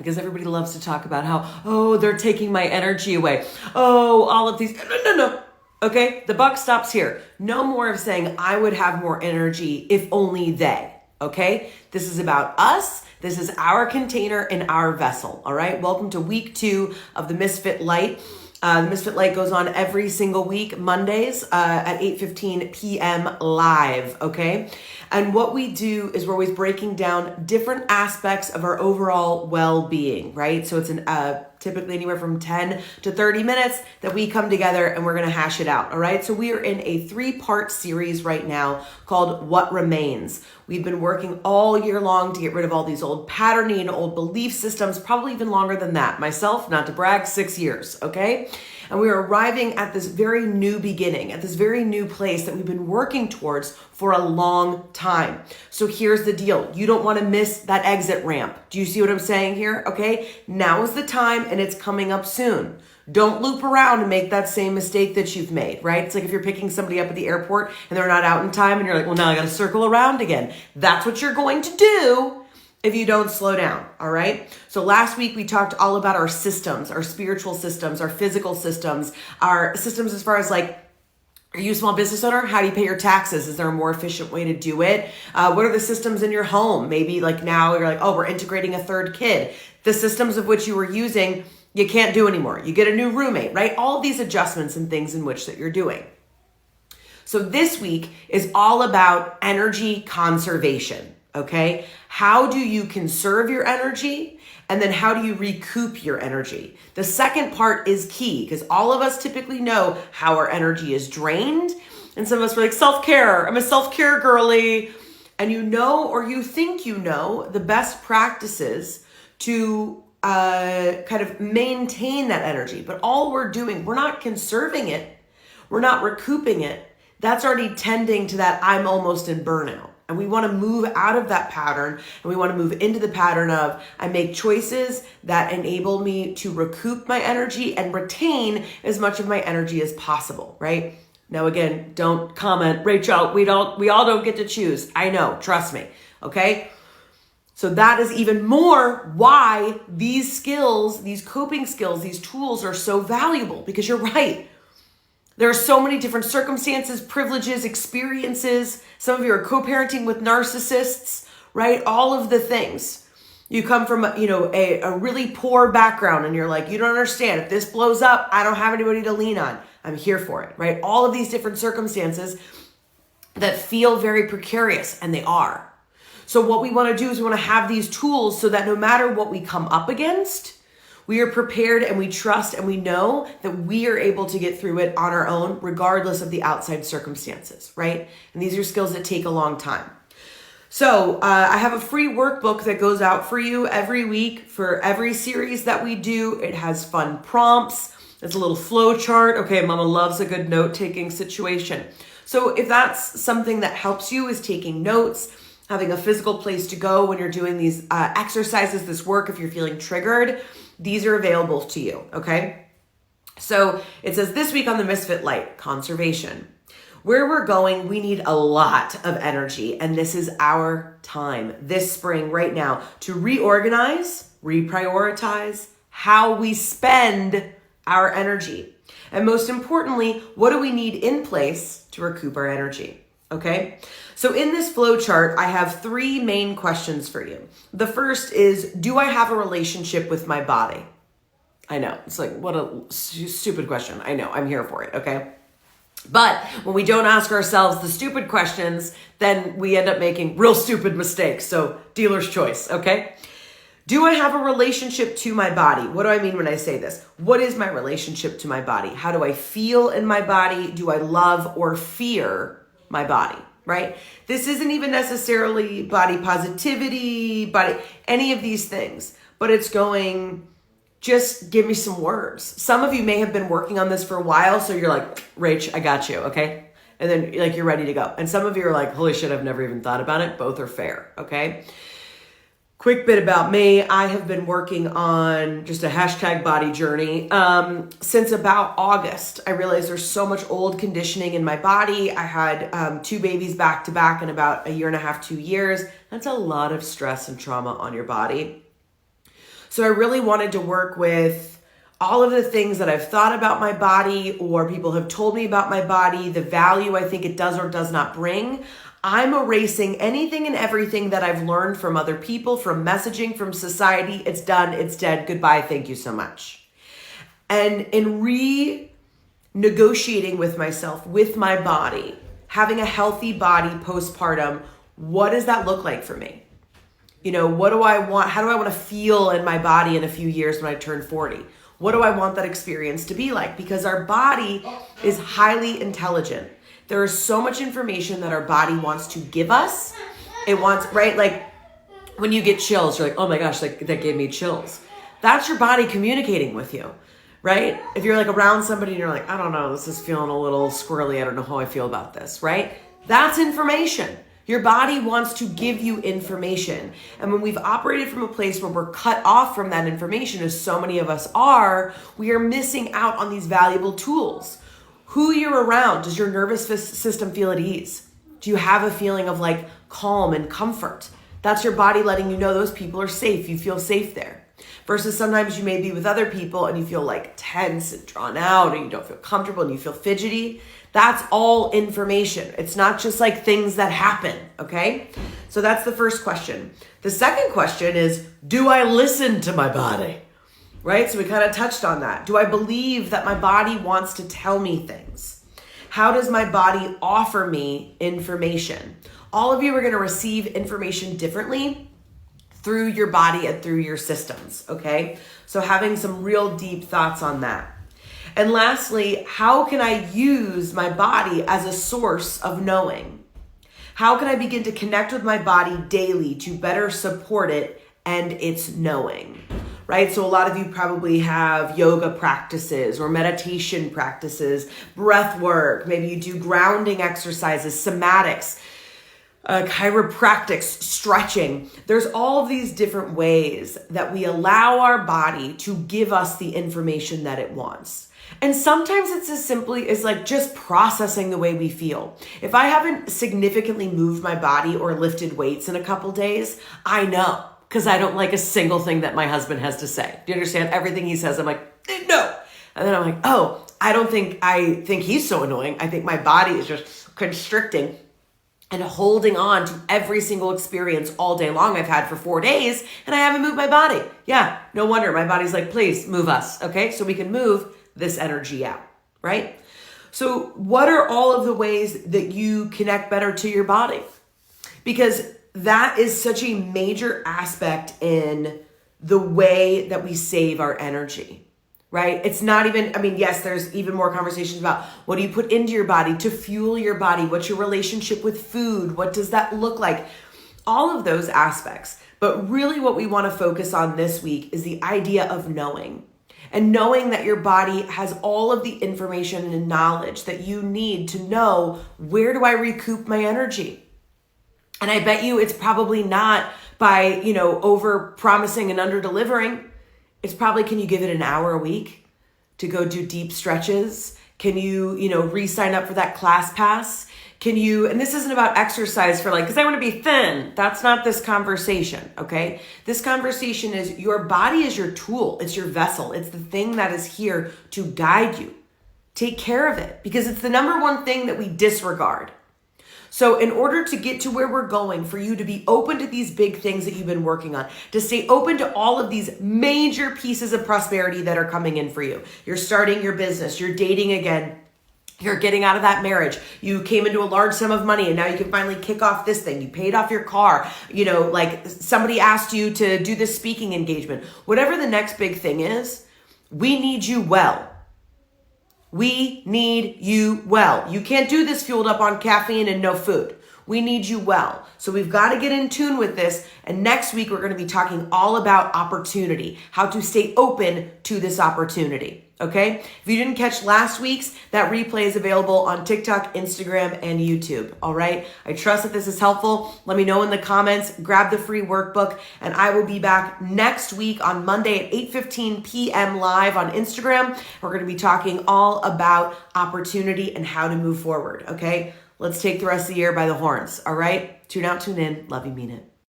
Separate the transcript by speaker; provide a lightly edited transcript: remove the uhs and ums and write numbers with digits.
Speaker 1: because everybody loves to talk about how, oh, they're taking my energy away. Oh, all of these. No. Okay, the buck stops here. No more of saying I would have more energy if only they. Okay, this is about us. This is our container and our vessel. All right, welcome to week 2 of the Misfit Light. The Misfit Light goes on every single week, Mondays at 8:15 p.m. live, okay? And what we do is we're always breaking down different aspects of our overall well-being, right? So it's typically anywhere from 10 to 30 minutes that we come together and we're gonna hash it out, all right? So we are in a 3-part series right now called What Remains. We've been working all year long to get rid of all these old patterning and old belief systems, probably even longer than that. Myself, not to brag, 6 years, okay? And we are arriving at this very new beginning, at this very new place that we've been working towards for a long time. So here's the deal. You don't want to miss that exit ramp. Do you see what I'm saying here? Okay, now is the time and it's coming up soon. Don't loop around and make that same mistake that you've made, right? It's like if you're picking somebody up at the airport and they're not out in time and you're like, well, now I got to circle around again. That's what you're going to do if you don't slow down, all right? So last week we talked all about our systems, our spiritual systems, our physical systems, our systems as far as like, are you a small business owner? How do you pay your taxes? Is there a more efficient way to do it? What are the systems in your home? Maybe like now you're like, oh, we're integrating a 3rd kid. The systems of which you were using, you can't do anymore. You get a new roommate, right? All these adjustments and things in which that you're doing. So this week is all about energy conservation, okay? How do you conserve your energy? And then how do you recoup your energy? The second part is key because all of us typically know how our energy is drained. And some of us are like, self-care. I'm a self-care girly. And you know, or you think you know, the best practices to kind of maintain that energy. But all we're doing, we're not conserving it. We're not recouping it. That's already tending to that I'm almost in burnout. And we want to move out of that pattern and we want to move into the pattern of I make choices that enable me to recoup my energy and retain as much of my energy as possible, right? Now, again, don't comment, Rachel, we all don't get to choose. I know, trust me, okay? So that is even more why these skills, these coping skills, these tools are so valuable because you're right. There are so many different circumstances, privileges, experiences. Some of you are co-parenting with narcissists, right? All of the things. You come from, a really poor background and you're like, you don't understand. If this blows up, I don't have anybody to lean on. I'm here for it, right? All of these different circumstances that feel very precarious, and they are. So what we want to do is we want to have these tools so that no matter what we come up against, we are prepared and we trust and we know that we are able to get through it on our own, regardless of the outside circumstances, right? And these are skills that take a long time. So I have a free workbook that goes out for you every week for every series that we do. It has fun prompts. It's a little flow chart. Okay, mama loves a good note-taking situation. So if that's something that helps you is taking notes, having a physical place to go when you're doing these exercises, this work, if you're feeling triggered, these are available to you, okay? So it says this week on the Misfit Light, conservation. Where we're going, we need a lot of energy, and this is our time this spring right now to reorganize, reprioritize how we spend our energy. And most importantly, what do we need in place to recoup our energy? Okay, so in this flow chart, I have 3 main questions for you. The first is, do I have a relationship with my body? I know, it's like, what a stupid question. I know, I'm here for it, okay? But when we don't ask ourselves the stupid questions, then we end up making real stupid mistakes. So dealer's choice, okay? Do I have a relationship to my body? What do I mean when I say this? What is my relationship to my body? How do I feel in my body? Do I love or fear my body, right? This isn't even necessarily body positivity, any of these things, but it's going, just give me some words. Some of you may have been working on this for a while, so you're like, Rach, I got you, okay? And then like you're ready to go. And some of you are like, holy shit, I've never even thought about it. Both are fair, okay? Quick bit about me. I have been working on just a #body journey since about August. I realized there's so much old conditioning in my body. I had 2 babies back to back in about a year and a half, 2 years. That's a lot of stress and trauma on your body. So I really wanted to work with all of the things that I've thought about my body or people have told me about my body, the value I think it does or does not bring. I'm erasing anything and everything that I've learned from other people, from messaging, from society. It's done, it's dead, goodbye, thank you so much. And in renegotiating with myself, with my body, having a healthy body postpartum, what does that look like for me? What do I want? How do I want to feel in my body in a few years when I turn 40? What do I want that experience to be like? Because our body is highly intelligent. There is so much information that our body wants to give us. It wants, right? Like when you get chills, you're like, oh my gosh, that gave me chills. That's your body communicating with you, right? If you're like around somebody and you're like, I don't know, this is feeling a little squirrely. I don't know how I feel about this, right? That's information. Your body wants to give you information. And when we've operated from a place where we're cut off from that information, as so many of us are, we are missing out on these valuable tools. Who you're around, does your nervous system feel at ease? Do you have a feeling of like calm and comfort? That's your body letting you know those people are safe. You feel safe there. Versus sometimes you may be with other people and you feel like tense and drawn out, and you don't feel comfortable and you feel fidgety. That's all information. It's not just like things that happen, okay? So that's the first question. The second question is, do I listen to my body? Right? So we kind of touched on that. Do I believe that my body wants to tell me things? How does my body offer me information? All of you are going to receive information differently through your body and through your systems, okay? So having some real deep thoughts on that. And lastly, how can I use my body as a source of knowing? How can I begin to connect with my body daily to better support it and its knowing? Right? So a lot of you probably have yoga practices or meditation practices, breath work. Maybe you do grounding exercises, somatics, chiropractics, stretching. There's all of these different ways that we allow our body to give us the information that it wants. And sometimes it's as simply as like just processing the way we feel. If I haven't significantly moved my body or lifted weights in a couple days, I know, because I don't like a single thing that my husband has to say. Do you understand? Everything he says, I'm like, no. And then I'm like, oh, I think he's so annoying. I think my body is just constricting and holding on to every single experience all day long I've had for 4 days, and I haven't moved my body. Yeah, no wonder my body's like, please move us, okay? So we can move this energy out, right? So what are all of the ways that you connect better to your body? Because that is such a major aspect in the way that we save our energy, right? It's not even, yes, there's even more conversations about what do you put into your body to fuel your body? What's your relationship with food? What does that look like? All of those aspects. But really what we want to focus on this week is the idea of knowing. And knowing that your body has all of the information and knowledge that you need to know, where do I recoup my energy? And I bet you it's probably not by, over promising and under delivering. It's probably, can you give it an hour a week to go do deep stretches? Can you, re-sign up for that class pass? Can you, and this isn't about exercise for because I want to be thin. That's not this conversation, okay? This conversation is your body is your tool. It's your vessel. It's the thing that is here to guide you. Take care of it because it's the number one thing that we disregard. So in order to get to where we're going, for you to be open to these big things that you've been working on, to stay open to all of these major pieces of prosperity that are coming in for you. You're starting your business, you're dating again, you're getting out of that marriage, you came into a large sum of money and now you can finally kick off this thing, you paid off your car, somebody asked you to do this speaking engagement. Whatever the next big thing is, we need you well. We need you well. You can't do this fueled up on caffeine and no food. We need you well. So we've got to get in tune with this. And next week, we're going to be talking all about opportunity, how to stay open to this opportunity. Okay? If you didn't catch last week's, that replay is available on TikTok, Instagram, and YouTube. All right? I trust that this is helpful. Let me know in the comments. Grab the free workbook. And I will be back next week on Monday at 8:15 p.m. live on Instagram. We're going to be talking all about opportunity and how to move forward. Okay? Let's take the rest of the year by the horns. All right? Tune out, tune in. Love you, mean it.